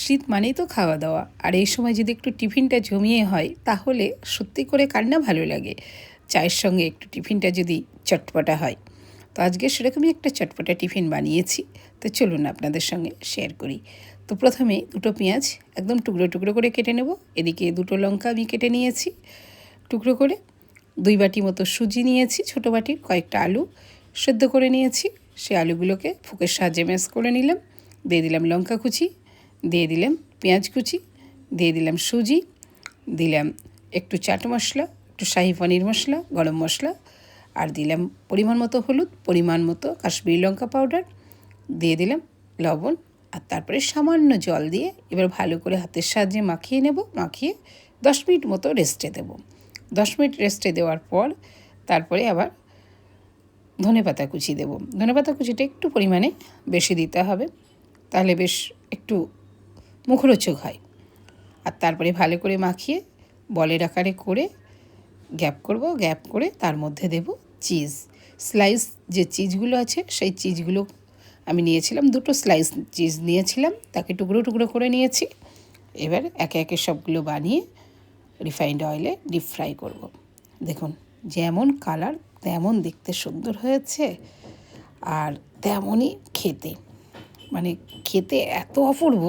শীত মানেই তো খাওয়া দাওয়া, আর এই সময় যদি একটু টিফিনটা জমিয়ে হয় তাহলে সত্যি করে কার না ভালো লাগে। চায়ের সঙ্গে একটু টিফিনটা যদি চটপটা হয়, তো আজকে সেরকমই একটা চটপটা টিফিন বানিয়েছি। তো চলুন আপনাদের সঙ্গে শেয়ার করি। তো প্রথমে দুটো পেঁয়াজ একদম টুকরো টুকরো করে কেটে নেব। এদিকে দুটো লঙ্কা আমি কেটে নিয়েছি টুকরো করে। 2 বাটি মতো সুজি নিয়েছি, ছোটো বাটির। কয়েকটা আলু সেদ্ধ করে নিয়েছি, সেই আলুগুলোকে ফুকের সাহায্যে ম্যাশ করে নিলাম। দিয়ে দিলাম লঙ্কা কুচি, দিয়ে দিলাম পেঁয়াজ কুচি, দিয়ে দিলাম সুজি, দিলাম একটু চাট মশলা, একটু শাহি পনির মশলা, গরম মশলা, আর দিলাম পরিমাণ মতো হলুদ, পরিমাণ মতো কাশ্মীরি লঙ্কা পাউডার, দিয়ে দিলাম লবণ, আর তারপরে সামান্য জল দিয়ে এবার ভালো করে হাতের সাহায্যে মাখিয়ে নেব। মাখিয়ে 10 মিনিট মতো রেস্টে দেব। 10 মিনিট রেস্টে দেওয়ার পর তারপরে আবার ধনেপাতা কুচি দেব। ধনেপাতা কুচিটা একটু পরিমাণে বেশি দিতে হবে, তাহলে বেশ একটু মুখরোচক হয়। আর তারপরে ভালো করে মাখিয়ে বলের আকারে করে গ্যাপ করব। গ্যাপ করে তার মধ্যে দেব চিজ। স্লাইস যে চিজগুলো আছে সেই চিজগুলো আমি নিয়েছিলাম, 2টো স্লাইস চিজ নিয়েছিলাম, তাকে টুকরো টুকরো করে নিয়েছি। এবার একে একে সবগুলো বানিয়ে রিফাইন্ড অয়েলে ডিপ ফ্রাই করব। দেখুন, যেমন কালার তেমন দেখতে সুন্দর হয়েছে, আর তেমনই খেতে, মানে খেতে এত অপূর্ব